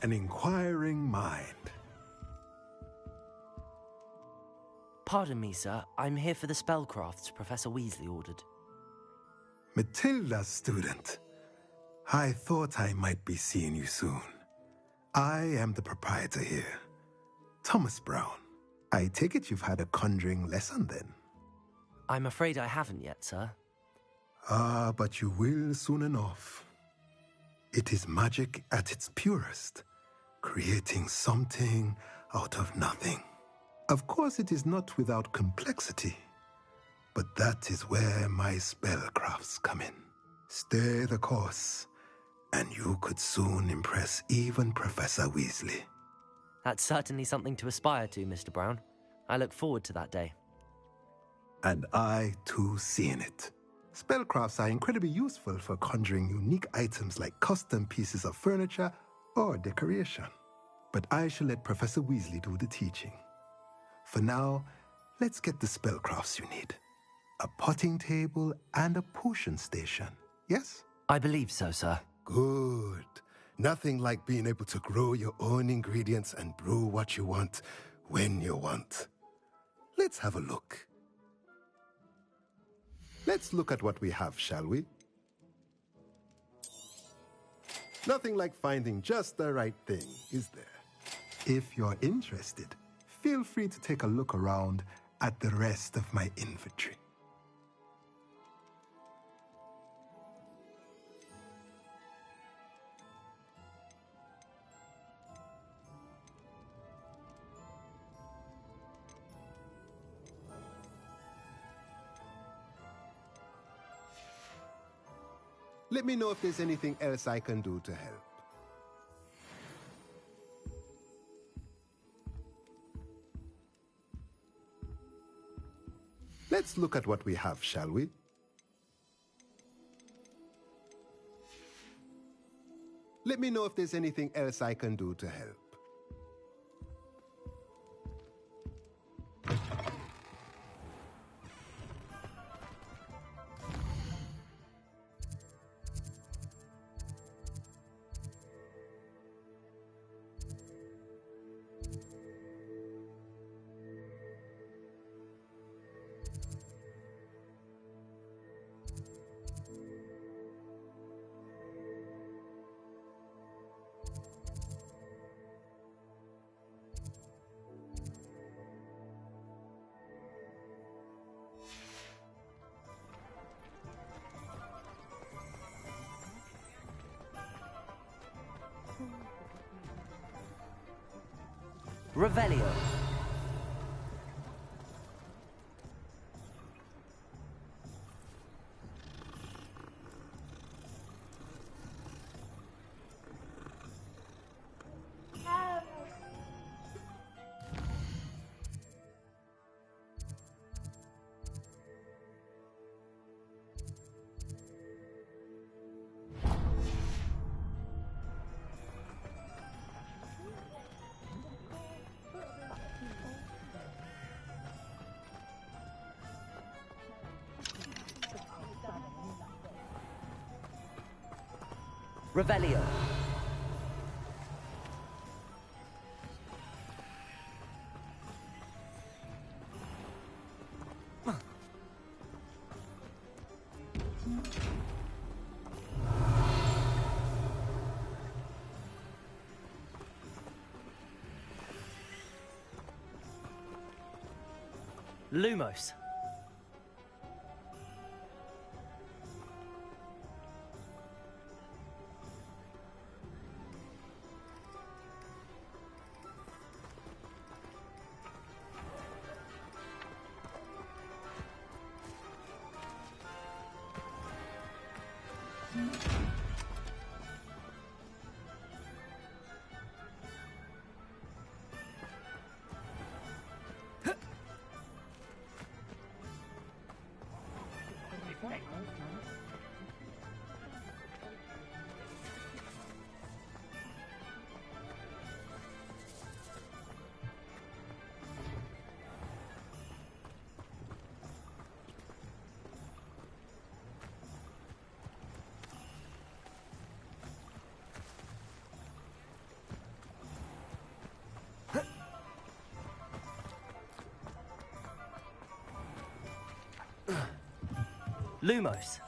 an inquiring mind. Pardon me, sir. I'm here for the spellcrafts Professor Weasley ordered. Matilda's student. I thought I might be seeing you soon. I am the proprietor here, Thomas Brown. I take it you've had a conjuring lesson then? I'm afraid I haven't yet, sir. Ah, but you will soon enough. It is magic at its purest, creating something out of nothing. Of course, it is not without complexity, but that is where my spellcrafts come in. Stay the course, and you could soon impress even Professor Weasley. That's certainly something to aspire to, Mr. Brown. I look forward to that day. And I, too, seeing it. Spellcrafts are incredibly useful for conjuring unique items like custom pieces of furniture or decoration. But I shall let Professor Weasley do the teaching. For now, let's get the spellcrafts you need. A potting table and a potion station, yes? I believe so, sir. Good. Nothing like being able to grow your own ingredients and brew what you want when you want. Let's have a look. Let's look at what we have, shall we? Nothing like finding just the right thing, is there? If you're interested, feel free to take a look around at the rest of my inventory. Let me know if there's anything else I can do to help. Let's look at what we have, shall we? Let me know if there's anything else I can do to help. Revelio. Revelio. Lumos. Lumos.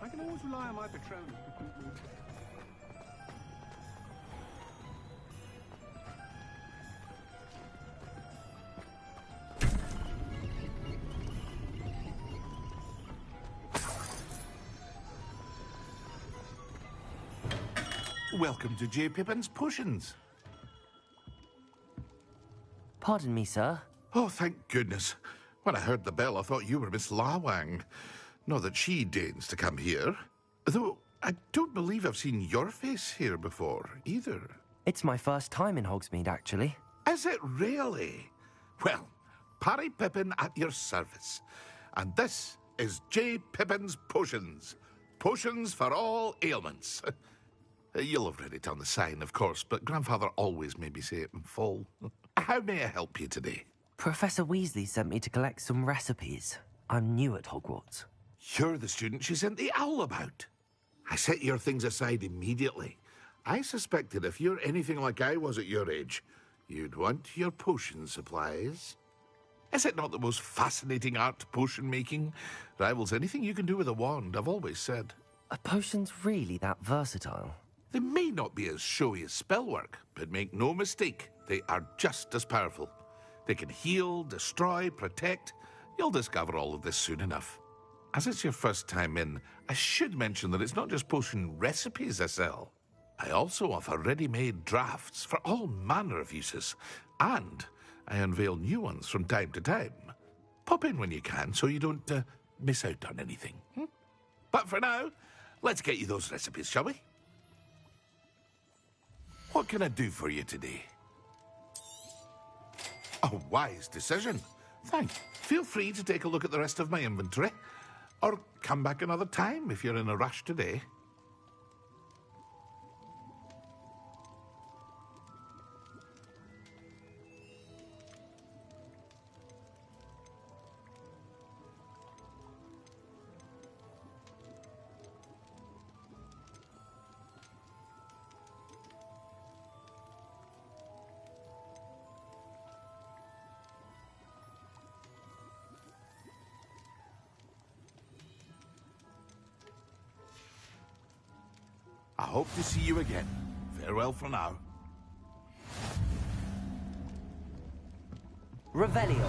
I can always rely on my Patronus to keep me. Welcome to J. Pippin's Potions. Pardon me, sir. Oh, thank goodness. When I heard the bell, I thought you were Miss Lawang. Not that she deigns to come here. Though I don't believe I've seen your face here before, either. It's my first time in Hogsmeade, actually. Is it really? Well, Parry Pippin at your service. And this is J. Pippin's Potions. Potions for all ailments. You'll have read it on the sign, of course, but Grandfather always made me say it in full. How may I help you today? Professor Weasley sent me to collect some recipes. I'm new at Hogwarts. You're the student she sent the owl about. I set your things aside immediately. I suspected if you're anything like I was at your age, you'd want your potion supplies. Is it not the most fascinating art, potion making? Rivals anything you can do with a wand, I've always said. Are potions really that versatile? They may not be as showy as spellwork, but make no mistake, they are just as powerful. They can heal, destroy, protect. You'll discover all of this soon enough. As it's your first time in, I should mention that it's not just potion recipes I sell. I also offer ready-made drafts for all manner of uses, and I unveil new ones from time to time. Pop in when you can so you don't miss out on anything. But for now, let's get you those recipes, shall we? What can I do for you today? A wise decision. Thanks. Feel free to take a look at the rest of my inventory. Or come back another time if you're in a rush today. I hope to see you again. Farewell for now. Revelio.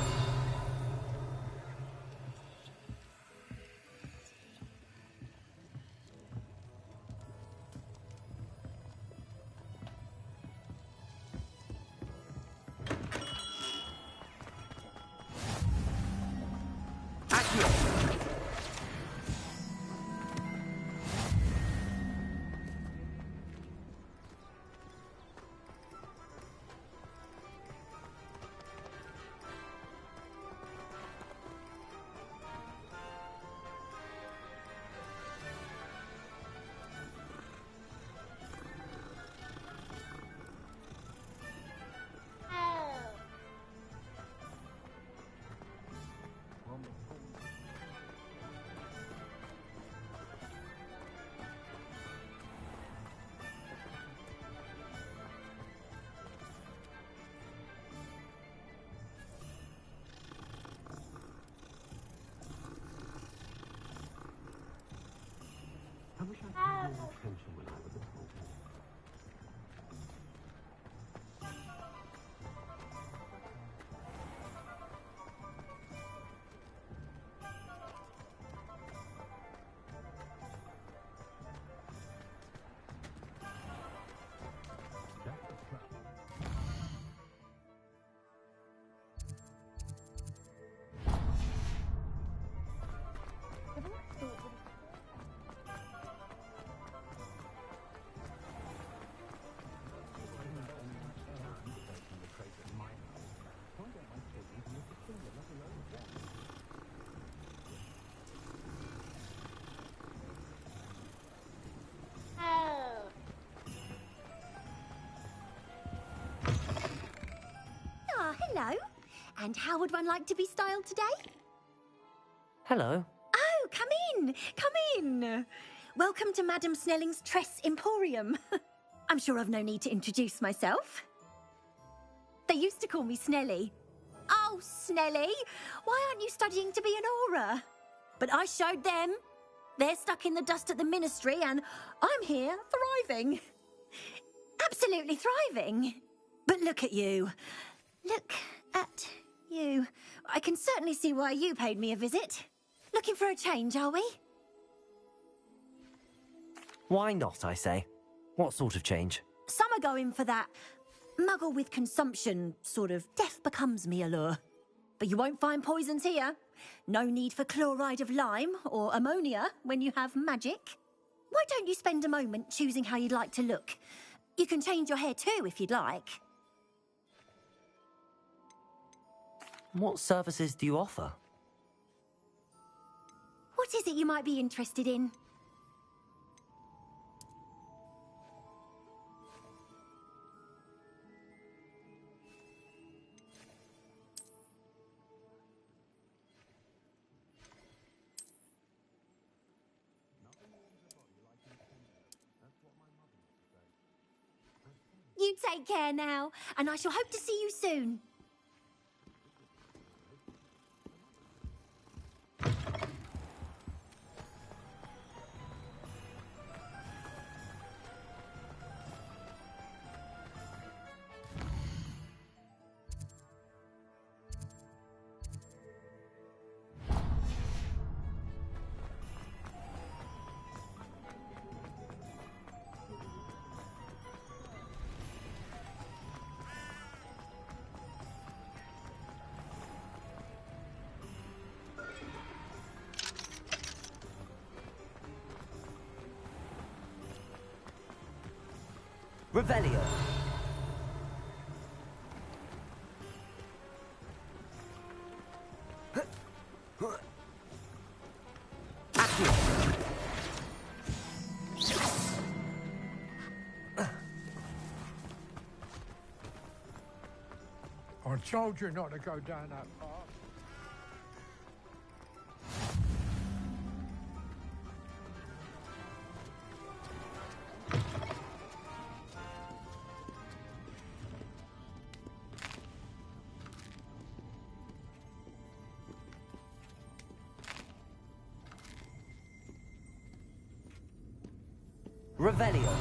Hello. And how would one like to be styled today? Hello. Oh, come in. Come in. Welcome to Madam Snelling's Tress Emporium. I'm sure I've no need to introduce myself. They used to call me Snelly. Oh, Snelly, why aren't you studying to be an aura? But I showed them. They're stuck in the dust at the ministry and I'm here thriving. Absolutely thriving. But look at you. Look at you. I can certainly see why you paid me a visit. Looking for a change, are we? Why not, I say? What sort of change? Some are going for that muggle with consumption, sort of death becomes me allure. But you won't find poisons here. No need for chloride of lime or ammonia when you have magic. Why don't you spend a moment choosing how you'd like to look? You can change your hair too if you'd like. What services do you offer? What is it you might be interested in? You take care now, and I shall hope to see you soon. Revelio. I told you not to go down that path. Revelio.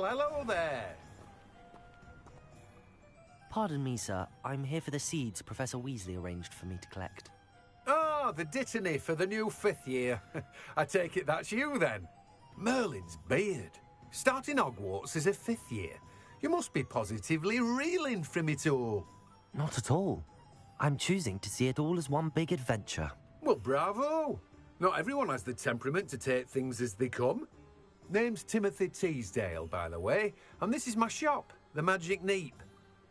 Well, hello there. Pardon me, sir. I'm here for the seeds Professor Weasley arranged for me to collect. Oh, the dittany for the new 5th year. I take it that's you, then. Merlin's beard. Starting Hogwarts as a 5th year. You must be positively reeling from it all. Not at all. I'm choosing to see it all as one big adventure. Well, bravo. Not everyone has the temperament to take things as they come. Name's Timothy Teasdale, by the way, and this is my shop, the Magic Neep.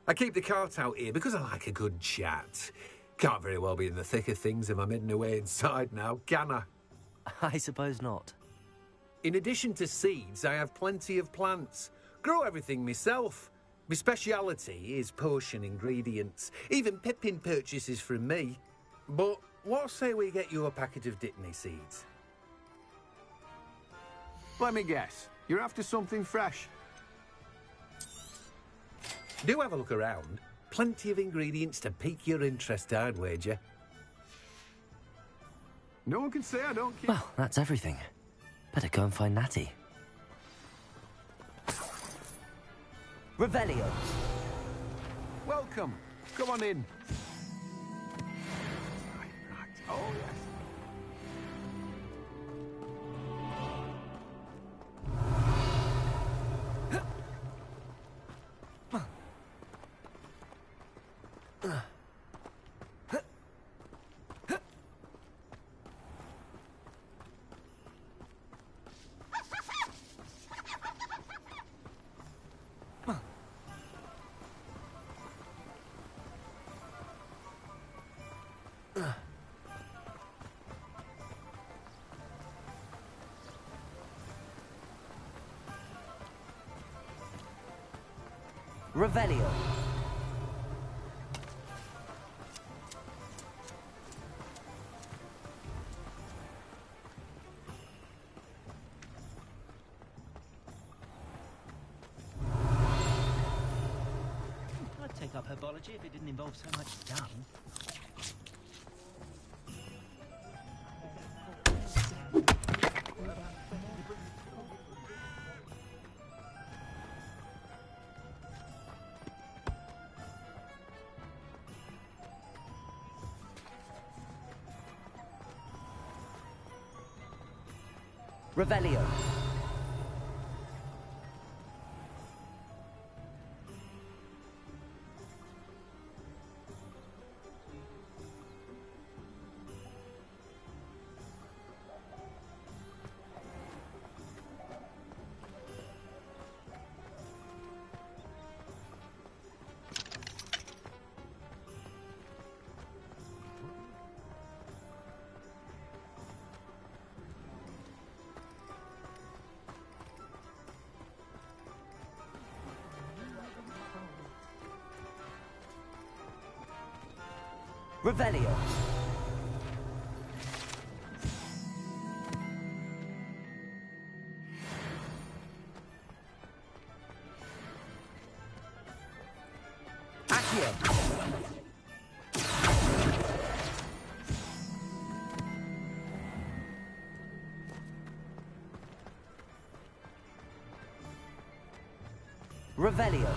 I keep the cart out here because I like a good chat. Can't very well be in the thick of things if I'm hidden away inside now, can I? I suppose not. In addition to seeds, I have plenty of plants. Grow everything myself. My speciality is potion ingredients. Even Pippin purchases from me. But what say we get you a packet of Dittany seeds? Let me guess. You're after something fresh. Do have a look around. Plenty of ingredients to pique your interest, I'd wager. No one can say I don't keep... Well, that's everything. Better go and find Natty. Revelio. Welcome. Come on in. Right. Oh, yes. Revelio. I'd take up herbology if it didn't involve so much dung. Revelio. Revelio. Accio. Revelio.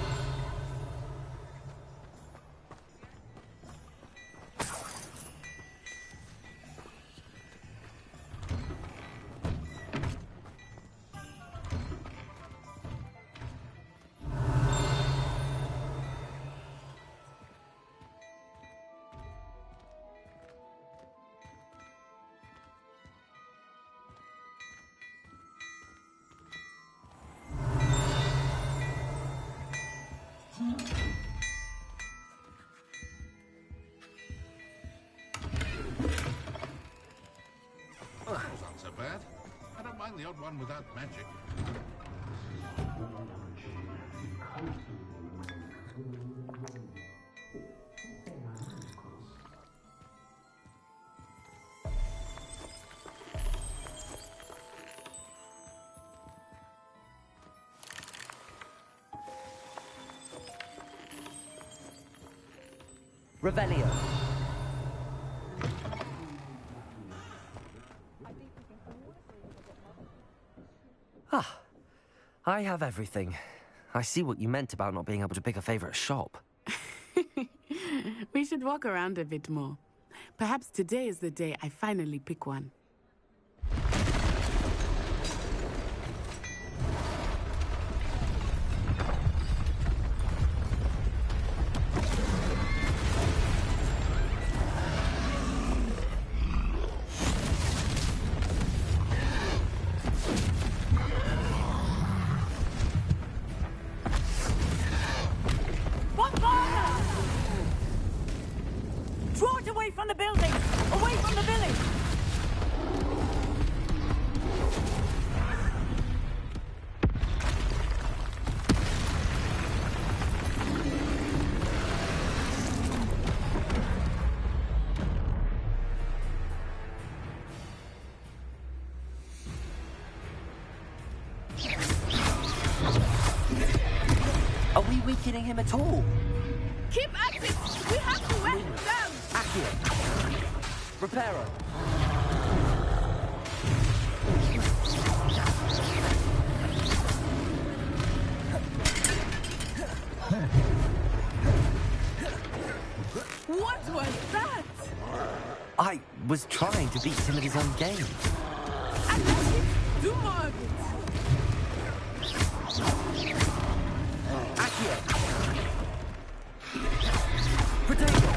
Those aren't so bad. I don't mind the odd one without magic. Revelio. Ah, I have everything. I see what you meant about not being able to pick a favorite shop. We should walk around a bit more. Perhaps today is the day I finally pick one. Draw it away from the building! Away from the village! Are we weakening him at all? Keep at it! We have to wear him down! Accio! Reparo! What was that? I was trying to beat him at his own game. And let him do more of it! Accio! Potato!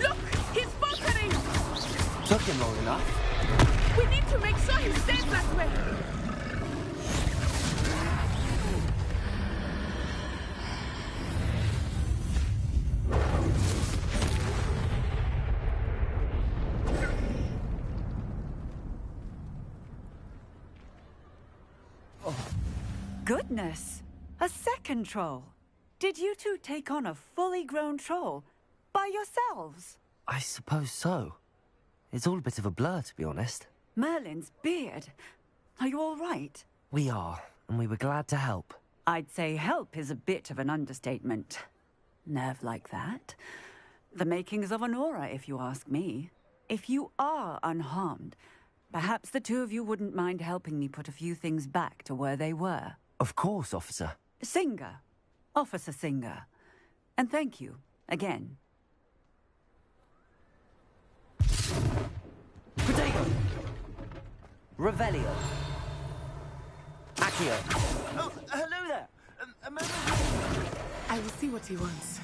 Look! He's faltering! Took him long enough. We need to make sure he stays that way! Goodness! A second troll! Did you two take on a fully grown troll? By yourselves? I suppose so. It's all a bit of a blur, to be honest. Merlin's beard. Are you all right? We are, and we were glad to help. I'd say help is a bit of an understatement. Nerve like that. The makings of an aura, if you ask me. If you are unharmed, perhaps the two of you wouldn't mind helping me put a few things back to where they were. Of course, officer. Singer. Officer Singer. And thank you, again. Potato! Revelio! Accio! Oh, hello there. A moment. I will see what he wants.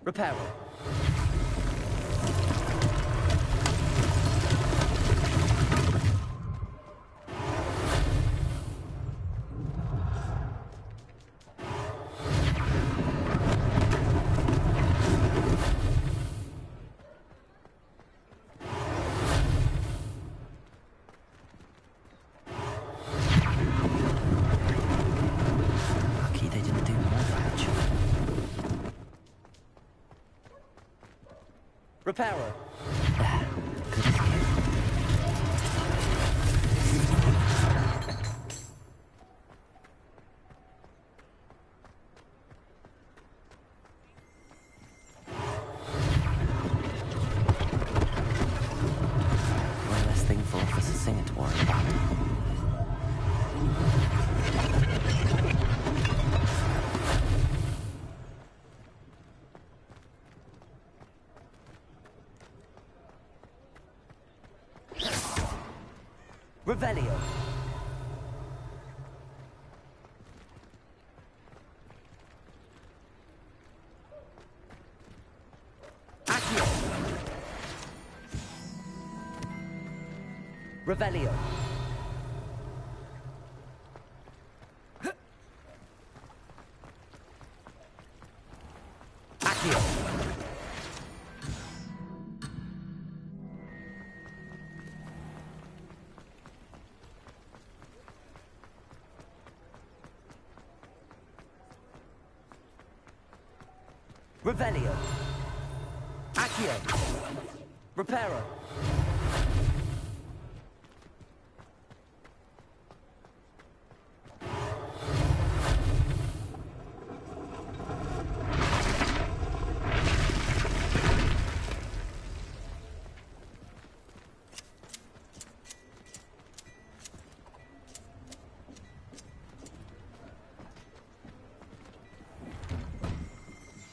Reparo! Reparo. There. Good as new. One less thing for Officer Singer to worry about. Revelio. Accio. Revelio. Accio. Revelio. Accio. Reparo.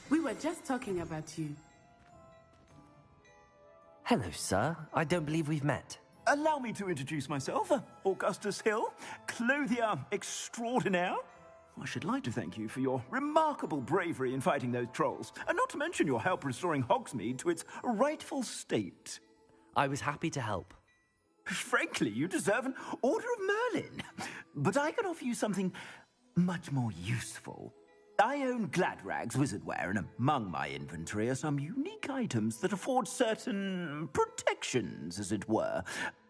We were just talking about you. Hello, sir. I don't believe we've met. Allow me to introduce myself, Augustus Hill, clothier extraordinaire. I should like to thank you for your remarkable bravery in fighting those trolls, and not to mention your help restoring Hogsmeade to its rightful state. I was happy to help. Frankly, you deserve an Order of Merlin. But I can offer you something much more useful. I own Gladrag's wizardware, and among my inventory are some unique items that afford certain protections, as it were.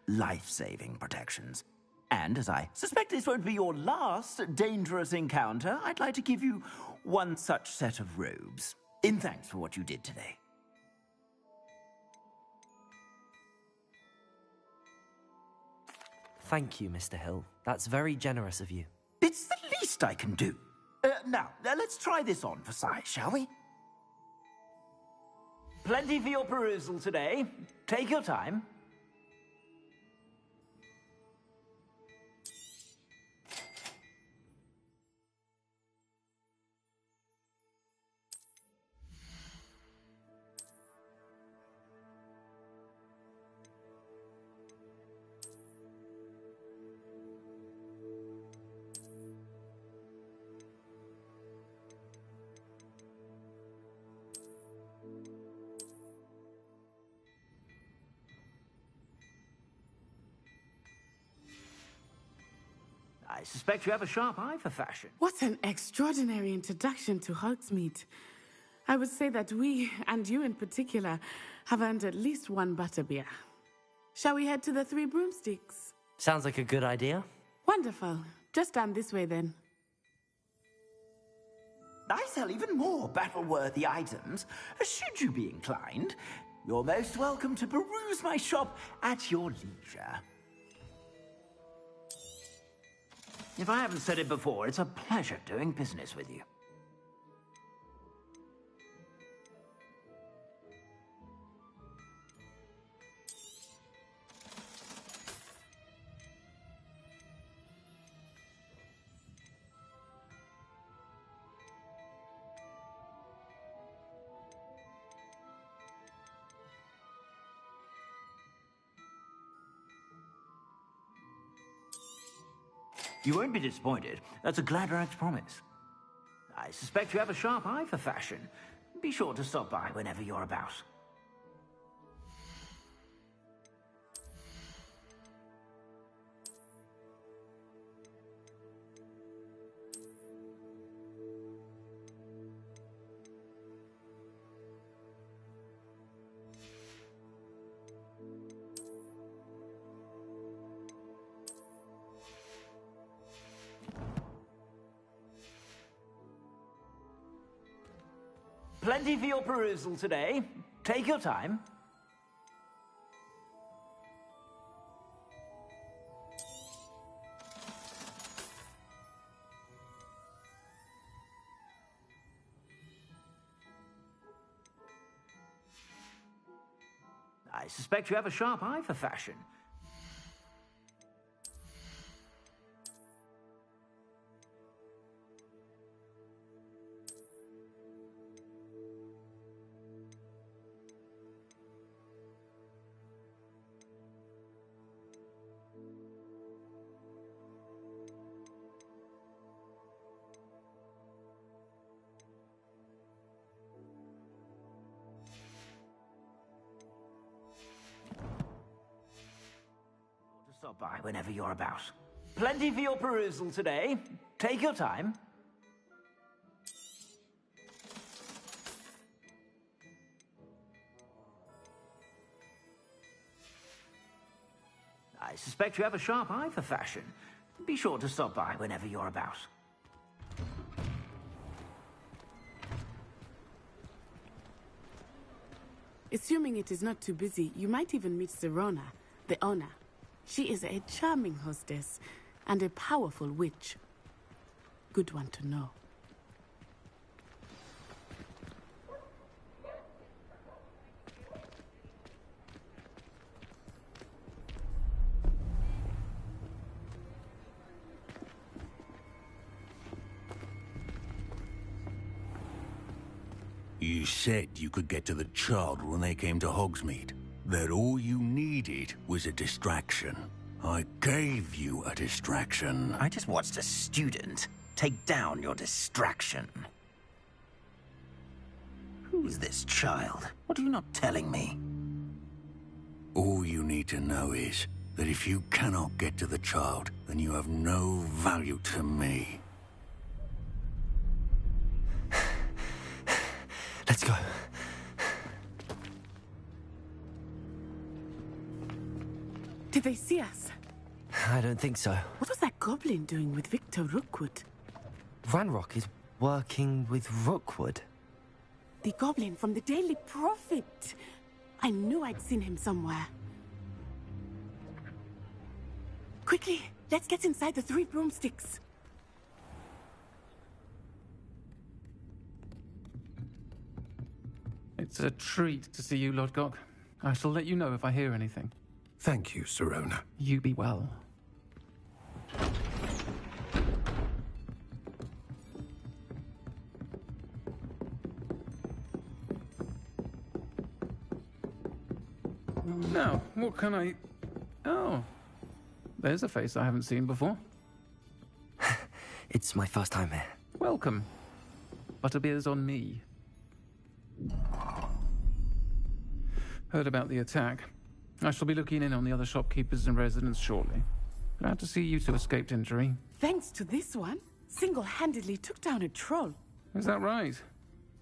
Life-saving protections. And as I suspect this won't be your last dangerous encounter, I'd like to give you one such set of robes, in thanks for what you did today. Thank you, Mr. Hill. That's very generous of you. It's the least I can do. Now, let's try this on for size, shall we? Plenty for your perusal today. Take your time. I suspect you have a sharp eye for fashion. What an extraordinary introduction to Hogsmeade. I would say that we, and you in particular, have earned at least one butterbeer. Shall we head to the Three Broomsticks? Sounds like a good idea. Wonderful. Just down this way then. I sell even more battle-worthy items. Should you be inclined, you're most welcome to peruse my shop at your leisure. If I haven't said it before, it's a pleasure doing business with you. You won't be disappointed. That's a Gladrag's promise. I suspect you have a sharp eye for fashion. Be sure to stop by whenever you're about. Plenty for your perusal today. Take your time. I suspect you have a sharp eye for fashion. Stop by whenever you're about. Plenty for your perusal today. Take your time. I suspect you have a sharp eye for fashion. Be sure to stop by whenever you're about. Assuming it is not too busy, you might even meet Serona, the owner. She is a charming hostess and a powerful witch. Good one to know. You said you could get to the child when they came to Hogsmeade. That all you needed was a distraction. I gave you a distraction. I just watched a student take down your distraction. Who's this child? What are you not telling me? All you need to know is that if you cannot get to the child, then you have no value to me. Let's go. Did they see us? I don't think so. What was that goblin doing with Victor Rookwood? Ranrock is working with Rookwood. The goblin from the Daily Prophet. I knew I'd seen him somewhere. Quickly, let's get inside the 3 broomsticks. It's a treat to see you, Lodgok. I shall let you know if I hear anything. Thank you, Serona. You be well. Now, what can I... Oh, there's a face I haven't seen before. It's my first time here. Welcome. Butterbeer's on me. Heard about the attack. I shall be looking in on the other shopkeepers and residents shortly. Glad to see you two escaped injury. Thanks to this one, single-handedly took down a troll. Is that right?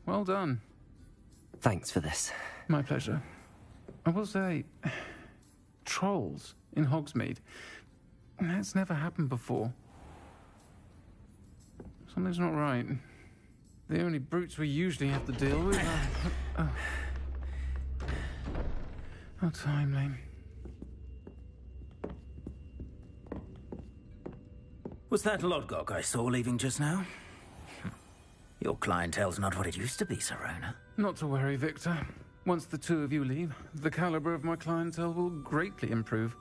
Well done. Thanks for this. My pleasure. I will say, trolls in Hogsmeade. That's never happened before. Something's not right. The only brutes we usually have to deal with are... How timely. Was that Lodgok I saw leaving just now? Your clientele's not what it used to be, Serona. Not to worry, Victor. Once the two of you leave, the caliber of my clientele will greatly improve.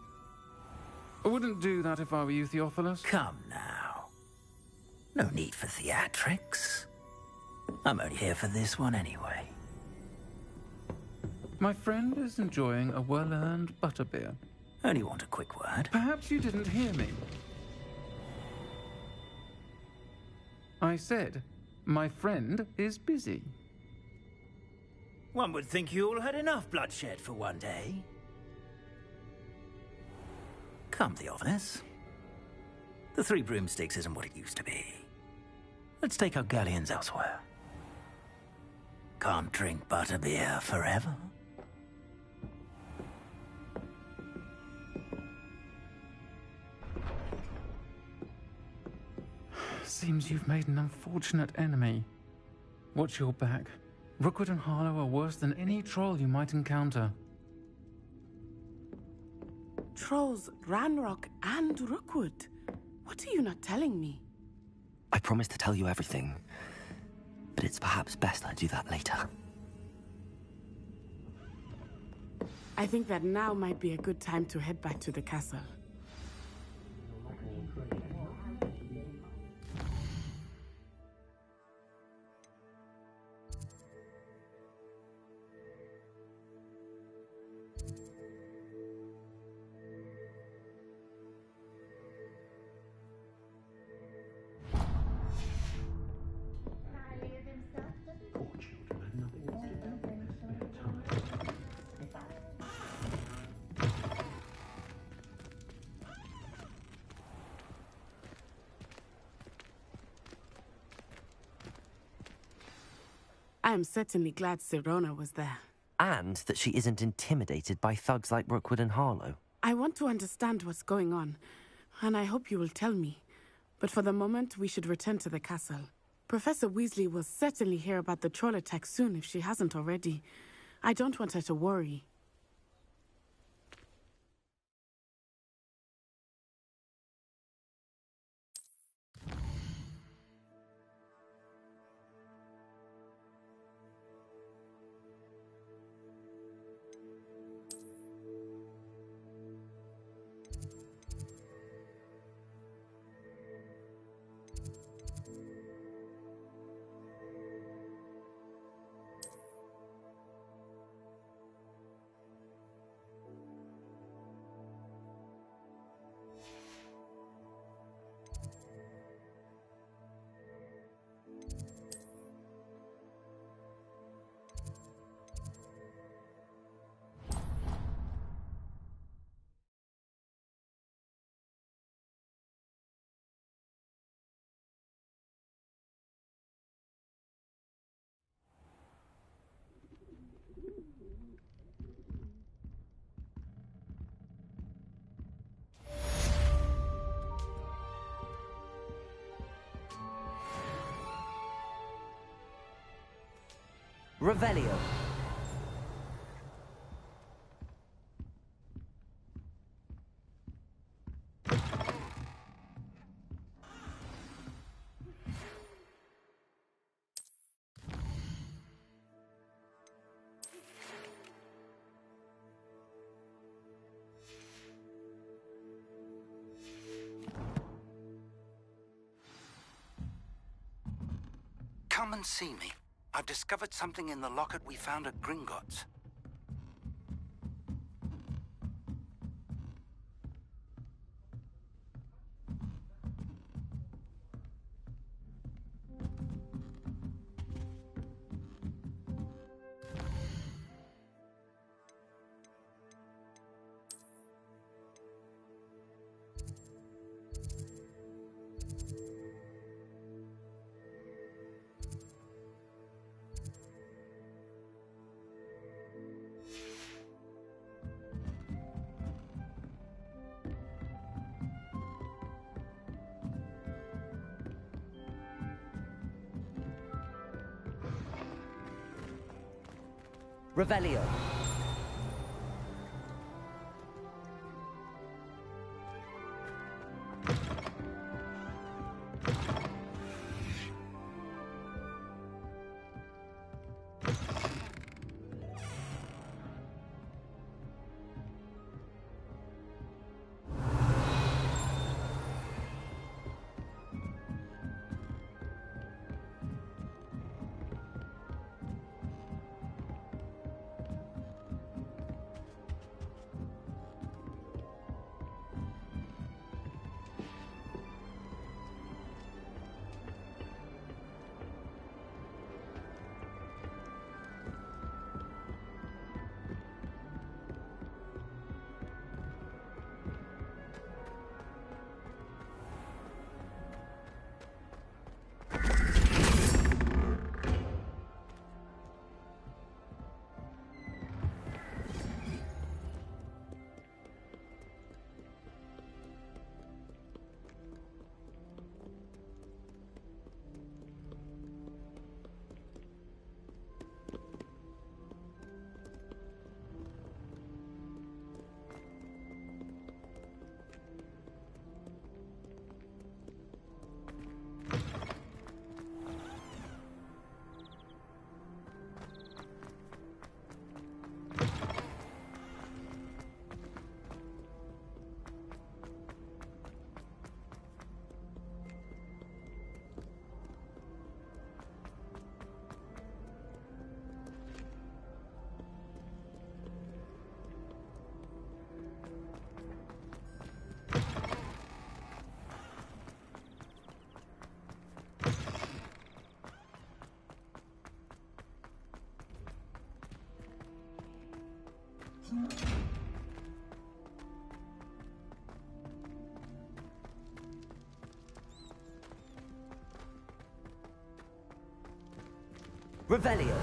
I wouldn't do that if I were you, Theophilus. Come now. No need for theatrics. I'm only here for this one anyway. My friend is enjoying a well-earned butterbeer. Only want a quick word. Perhaps you didn't hear me. I said, my friend is busy. One would think you all had enough bloodshed for one day. Come, Theophilus. The 3 broomsticks isn't what it used to be. Let's take our galleons elsewhere. Can't drink butterbeer forever. Seems you've made an unfortunate enemy. Watch your back. Rookwood and Harlow are worse than any troll you might encounter. Trolls, Ranrock, and Rookwood. What are you not telling me? I promised to tell you everything, but it's perhaps best I do that later. I think that now might be a good time to head back to the castle. I am certainly glad Sirona was there. And that she isn't intimidated by thugs like Rookwood and Harlow. I want to understand what's going on, and I hope you will tell me. But for the moment, we should return to the castle. Professor Weasley will certainly hear about the troll attack soon if she hasn't already. I don't want her to worry. Revelio. Come and see me. I've discovered something in the locket we found at Gringotts. Revelio. Revelio.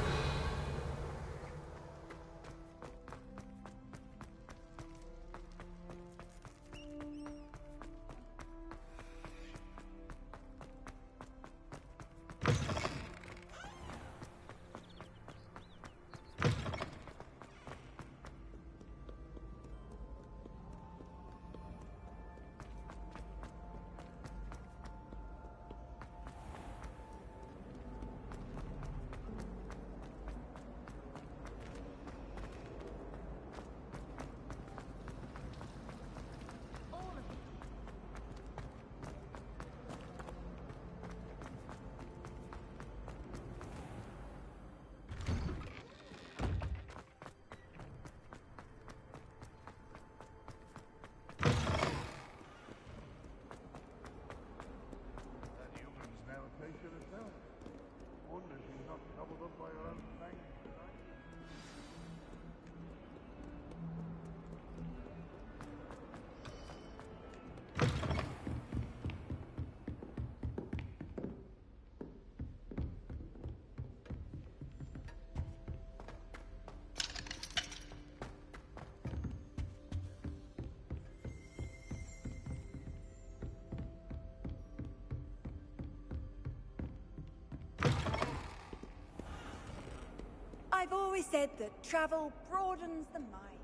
I've always said that travel broadens the mind.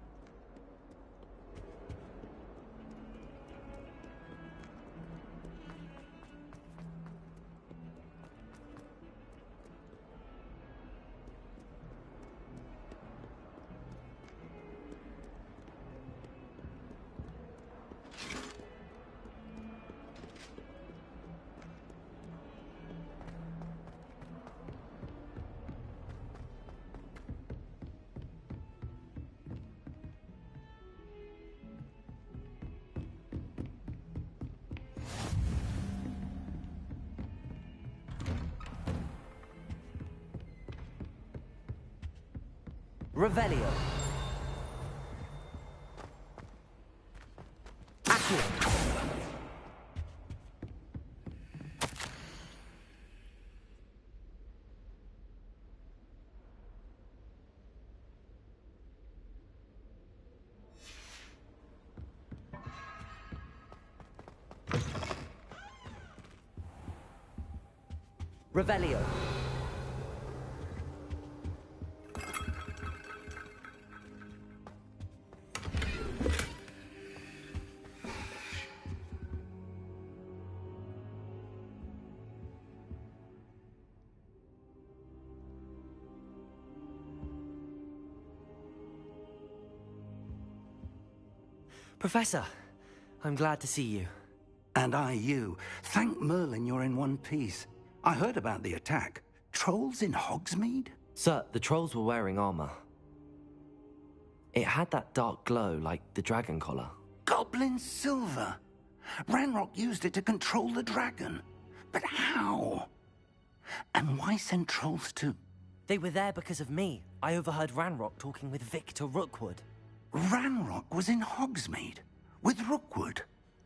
Revelio. Accio. Revelio. Professor, I'm glad to see you. And I you. Thank Merlin you're in one piece. I heard about the attack. Trolls in Hogsmeade? Sir, the trolls were wearing armor. It had that dark glow like the dragon collar. Goblin silver. Ranrock used it to control the dragon. But how? And why send trolls too? They were there because of me. I overheard Ranrock talking with Victor Rookwood. Ranrock was in Hogsmeade? With Rookwood?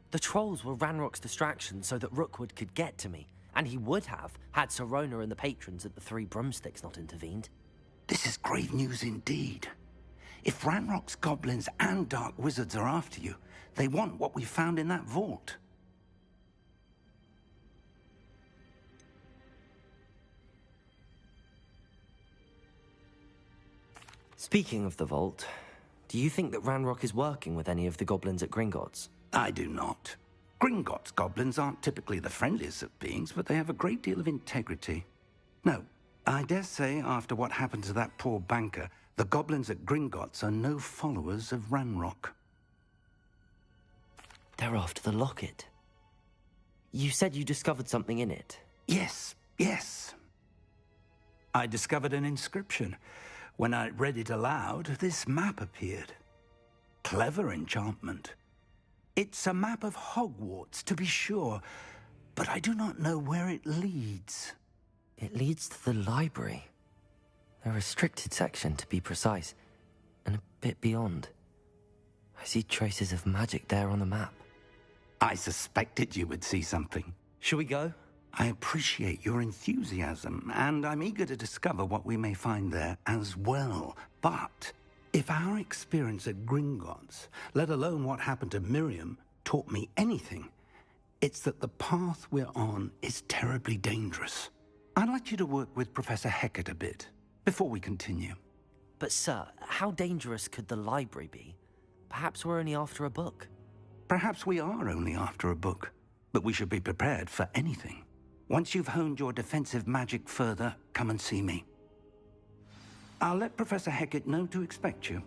The trolls were Ranrock's distraction so that Rookwood could get to me. And he would have, had Sirona and the patrons at the Three Broomsticks not intervened. This is grave news indeed. If Ranrock's goblins and dark wizards are after you, they want what we found in that vault. Speaking of the vault, do you think that Ranrock is working with any of the goblins at Gringotts? I do not. Gringotts goblins aren't typically the friendliest of beings, but they have a great deal of integrity. No, I dare say after what happened to that poor banker, the goblins at Gringotts are no followers of Ranrock. They're after the locket. You said you discovered something in it. Yes. I discovered an inscription. When I read it aloud, this map appeared. Clever enchantment. It's a map of Hogwarts, to be sure, but I do not know where it leads. It leads to the library. A restricted section, to be precise, and a bit beyond. I see traces of magic there on the map. I suspected you would see something. Shall we go? I appreciate your enthusiasm, and I'm eager to discover what we may find there as well. But if our experience at Gringotts, let alone what happened to Miriam, taught me anything, it's that the path we're on is terribly dangerous. I'd like you to work with Professor Hecat a bit before we continue. But sir, how dangerous could the library be? Perhaps we're only after a book. Perhaps we are only after a book, but we should be prepared for anything. Once you've honed your defensive magic further, come and see me. I'll let Professor Hecat know to expect you.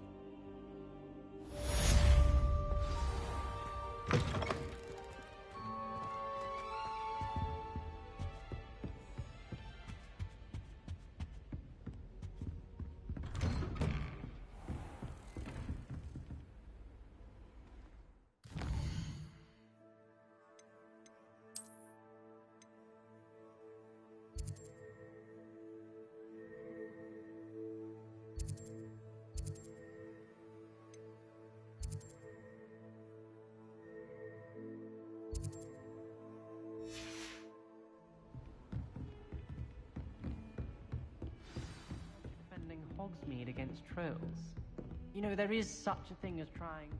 Hogsmeade against trolls. You know, there is such a thing as trying to...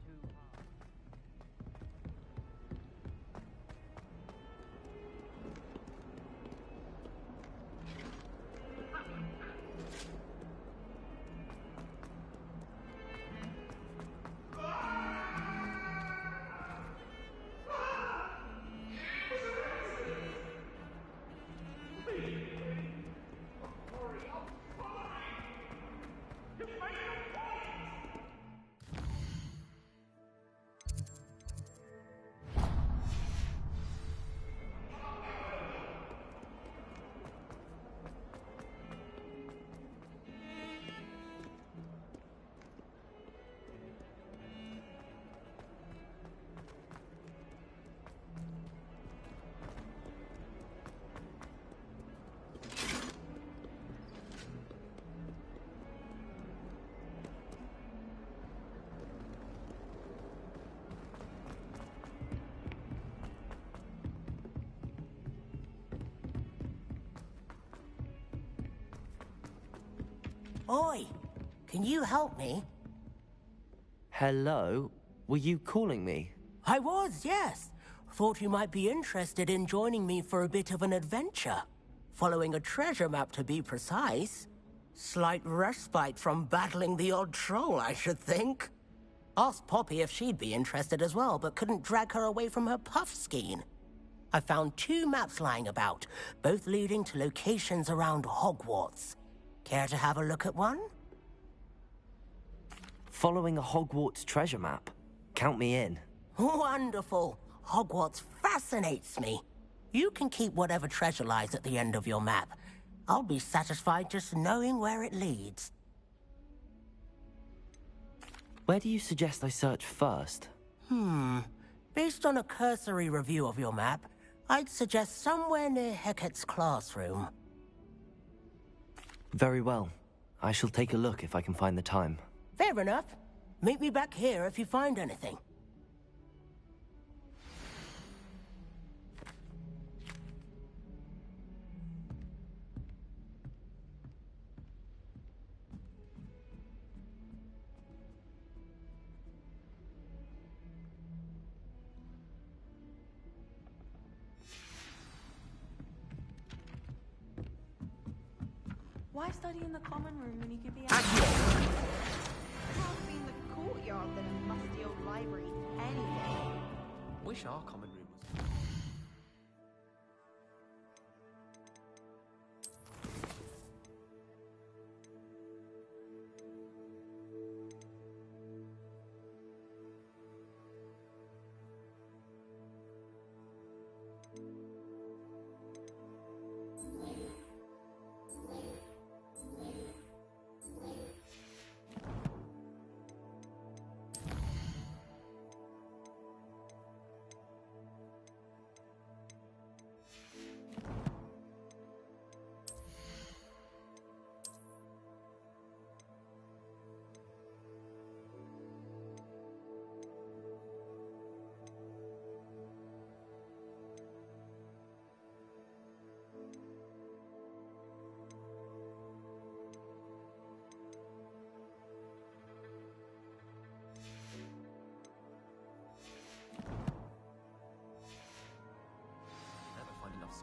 Oi! Can you help me? Hello? Were you calling me? I was, yes. Thought you might be interested in joining me for a bit of an adventure. Following a treasure map, to be precise. Slight respite from battling the odd troll, I should think. Asked Poppy if she'd be interested as well, but couldn't drag her away from her puff skein. I found 2 maps lying about, both leading to locations around Hogwarts. Care to have a look at one? Following a Hogwarts treasure map? Count me in. Wonderful. Hogwarts fascinates me. You can keep whatever treasure lies at the end of your map. I'll be satisfied just knowing where it leads. Where do you suggest I search first? Based on a cursory review of your map, I'd suggest somewhere near Hecat's classroom. Very well. I shall take a look if I can find the time. Fair enough. Meet me back here if you find anything. Why study in the common room when you could be out? Rather be in the courtyard than a musty old library anyway. Wish our common room was...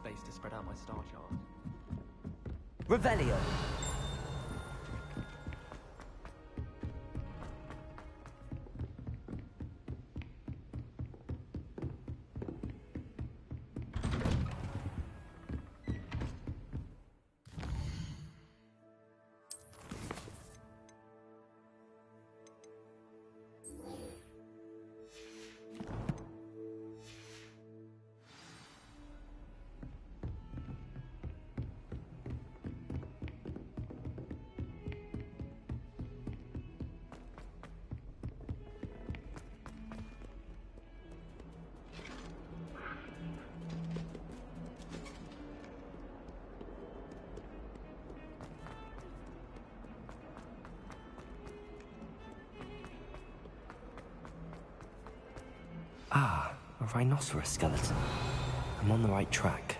space to spread out my star chart. Revelio. Ah, a rhinoceros skeleton. I'm on the right track.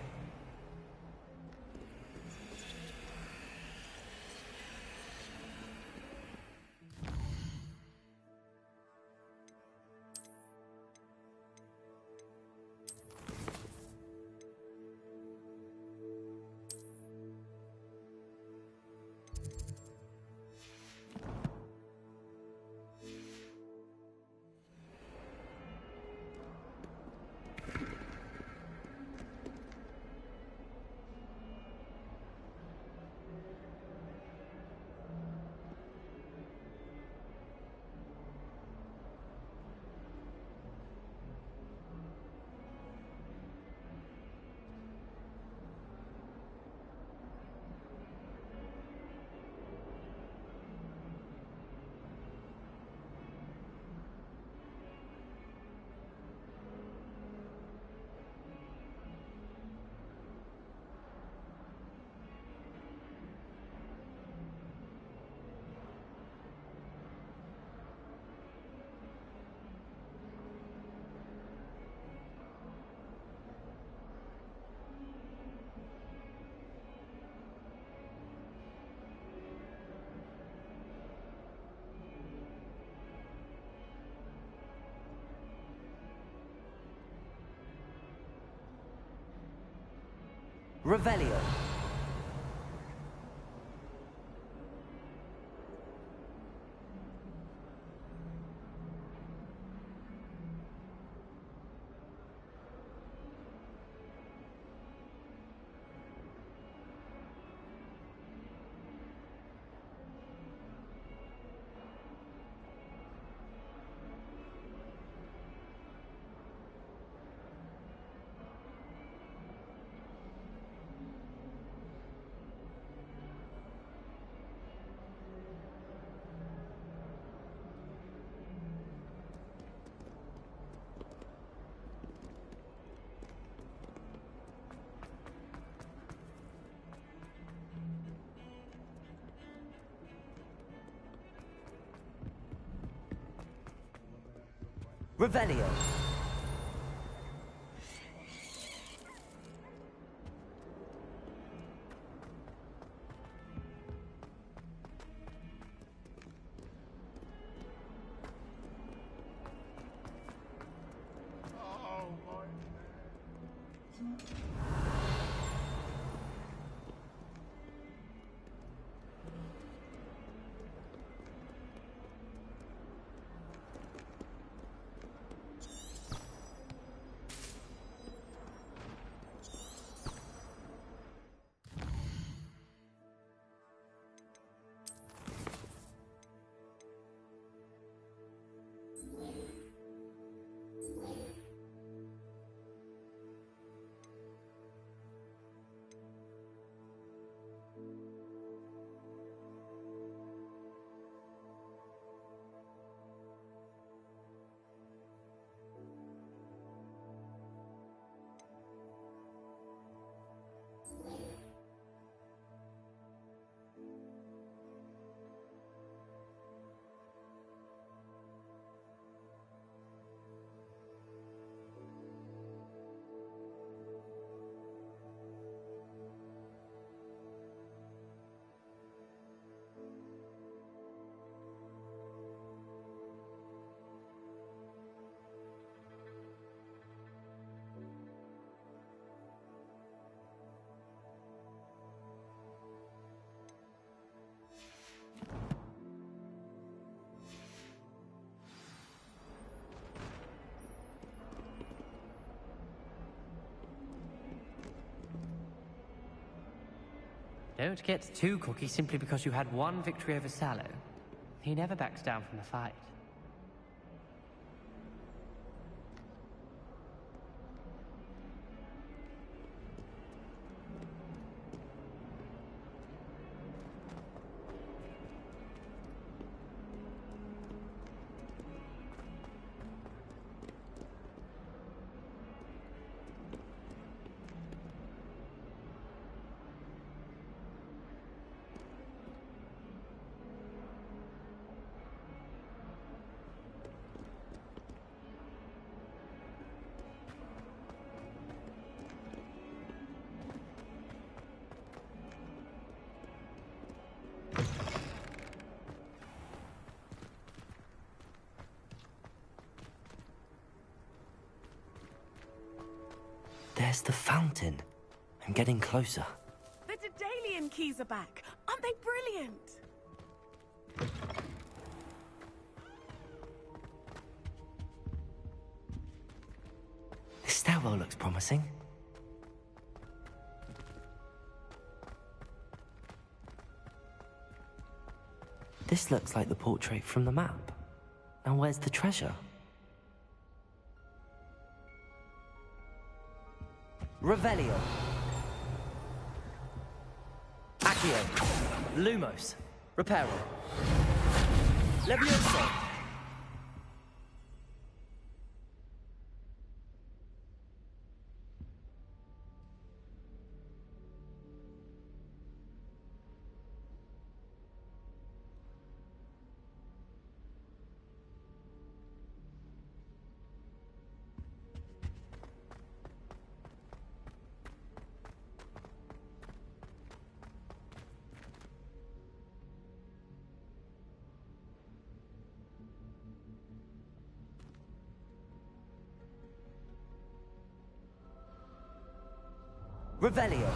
Revelio. Revelio. Don't get too cocky simply because you had one victory over Sallow. He never backs down from the fight. There's the fountain. I'm getting closer. The Daedalian keys are back. Aren't they brilliant? This stairwell looks promising. This looks like the portrait from the map. Now where's the treasure? Revelio. Accio. Lumos. Reparo. Levioso. Revelio.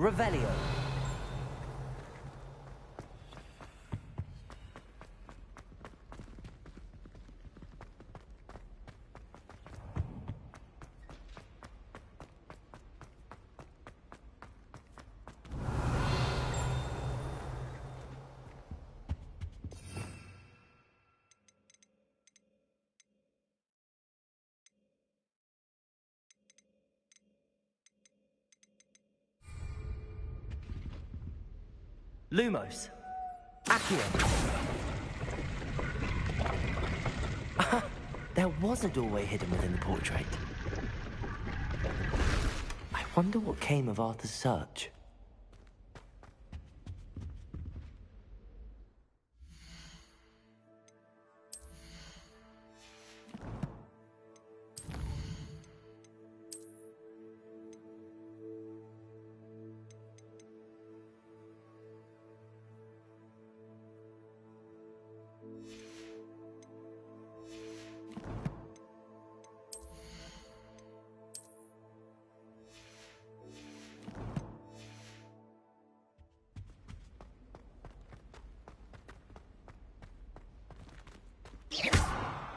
Revelio. Lumos. Accio. There was a doorway hidden within the portrait. I wonder what came of Arthur's search.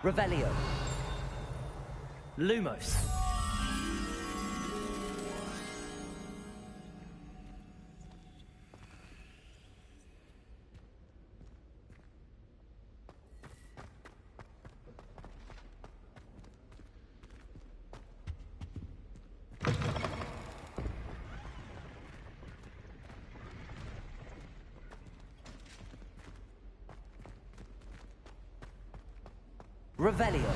Revelio. Lumos. Revelio.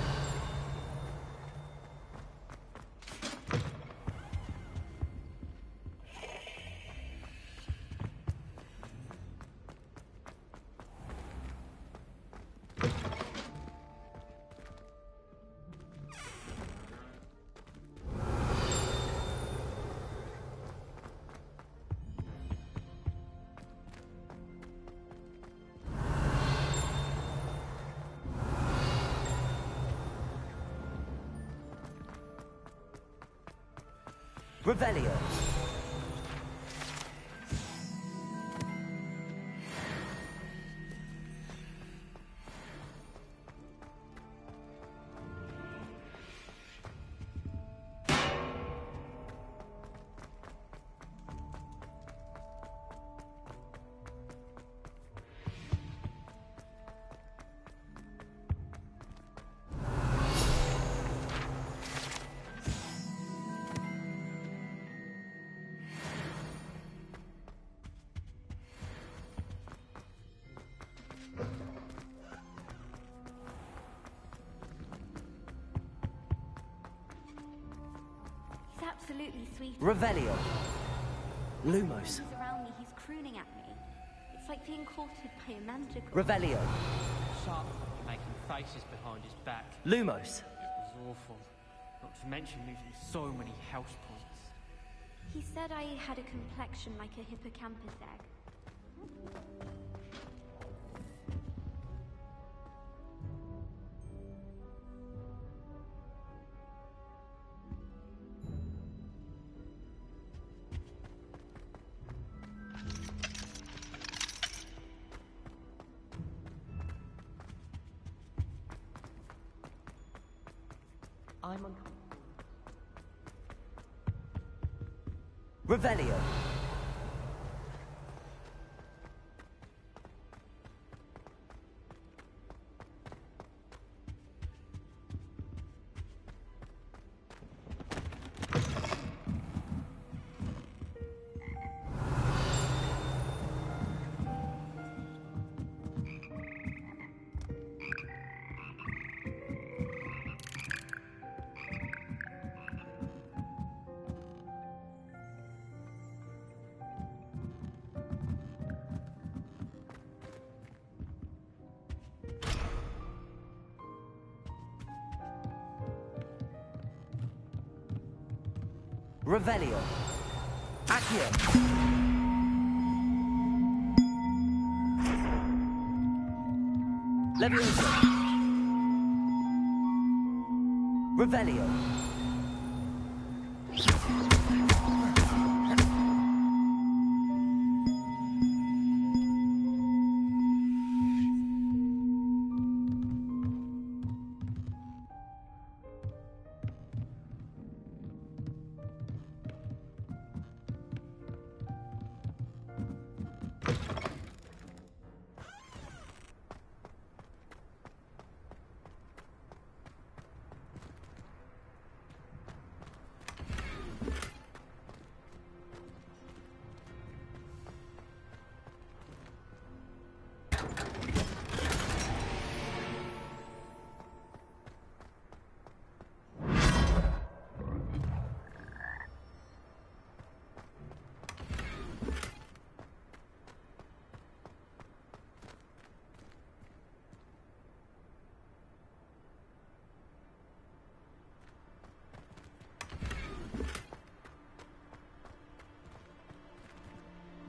Revelio. He's absolutely sweet. Revelio. Lumos. He's around me, he's crooning at me. It's like being courted by a magical... Revelio. Sharp, making faces behind his back. Lumos. It was awful. Not to mention losing so many house points. He said I had a complexion like a hippocampus egg. I'm uncomfortable. Revelio. Revelio. Accio. Leviosa. Revelio.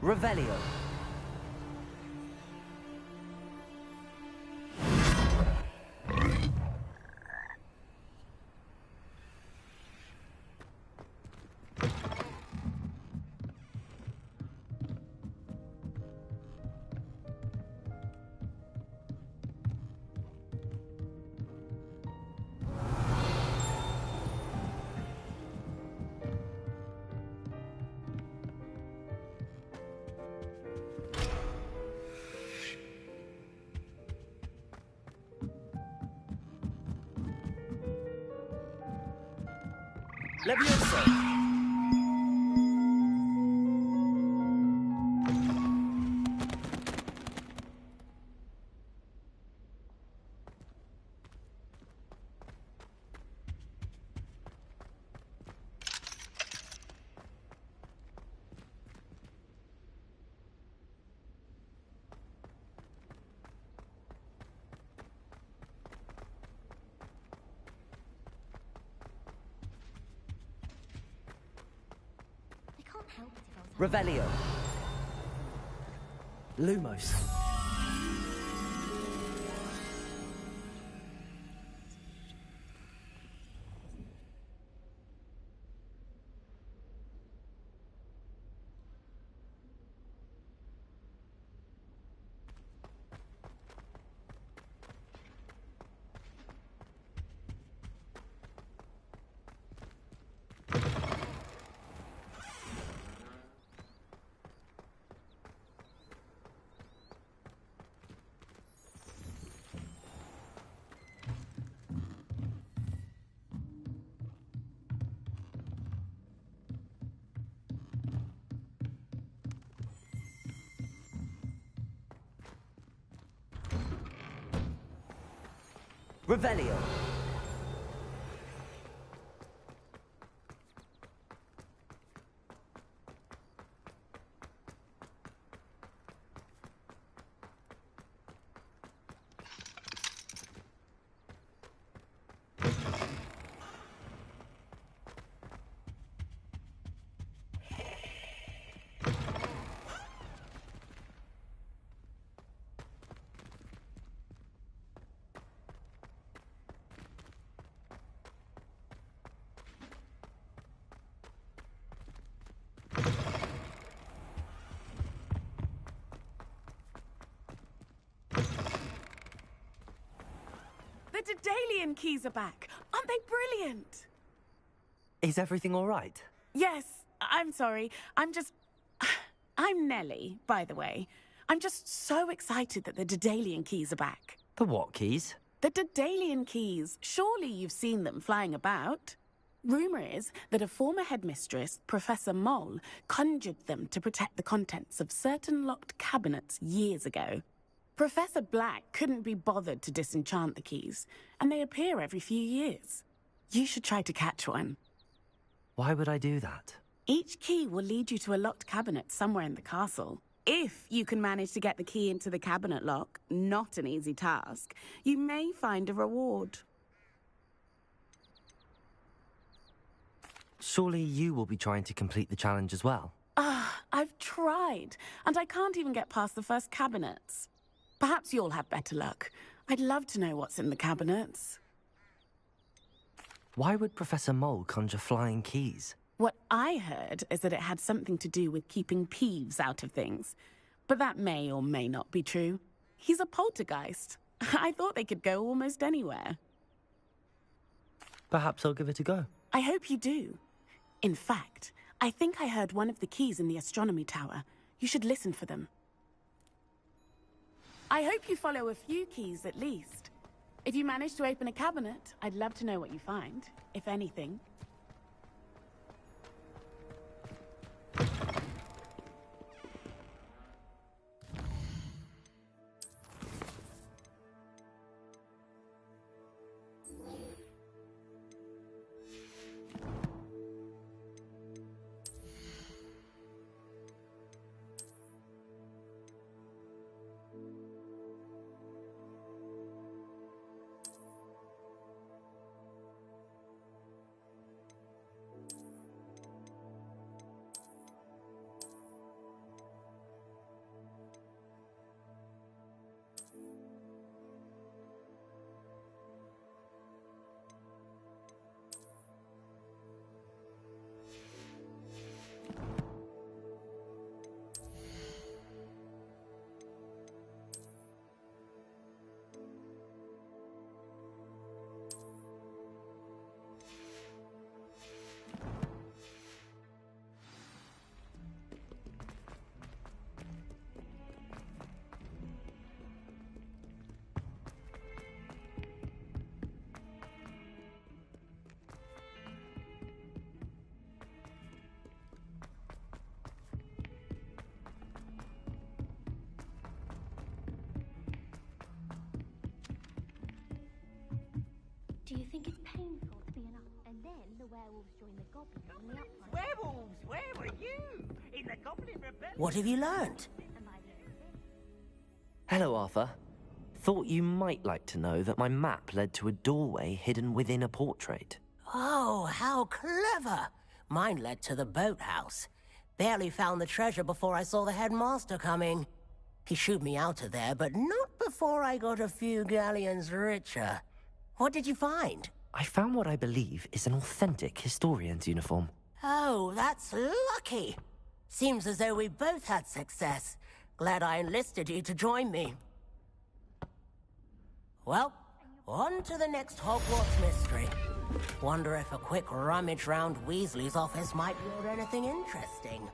Revelio. Leviosa. Revelio. Lumos. Revelio. The Daedalian keys are back. Aren't they brilliant? Is everything all right? Yes, I'm sorry. I'm Nellie, by the way. I'm just so excited that the Daedalian keys are back. The what keys? The Daedalian keys. Surely you've seen them flying about. Rumour is that a former headmistress, Professor Mole, conjured them to protect the contents of certain locked cabinets years ago. Professor Black couldn't be bothered to disenchant the keys, and they appear every few years. You should try to catch one. Why would I do that? Each key will lead you to a locked cabinet somewhere in the castle. If you can manage to get the key into the cabinet lock, not an easy task, you may find a reward. Surely you will be trying to complete the challenge as well. I've tried, and I can't even get past the first cabinets. Perhaps you'll have better luck. I'd love to know what's in the cabinets. Why would Professor Mole conjure flying keys? What I heard is that it had something to do with keeping Peeves out of things. But that may or may not be true. He's a poltergeist. I thought they could go almost anywhere. Perhaps I'll give it a go. I hope you do. In fact, I think I heard one of the keys in the astronomy tower. You should listen for them. I hope you follow a few keys at least. If you manage to open a cabinet, I'd love to know what you find, if anything. Do you think it's painful to be an up? And then the werewolves join the goblins in the upright. Werewolves, where were you? In the Goblin Rebellion? What have you learned? Hello, Arthur. Thought you might like to know that my map led to a doorway hidden within a portrait. Oh, how clever! Mine led to the boathouse. Barely found the treasure before I saw the headmaster coming. He shooed me out of there, but not before I got a few galleons richer. What did you find? I found what I believe is an authentic historian's uniform. Oh, that's lucky. Seems as though we both had success. Glad I enlisted you to join me. Well, on to the next Hogwarts mystery. Wonder if a quick rummage round Weasley's office might yield anything interesting.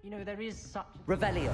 You know, there is such a... Revelio.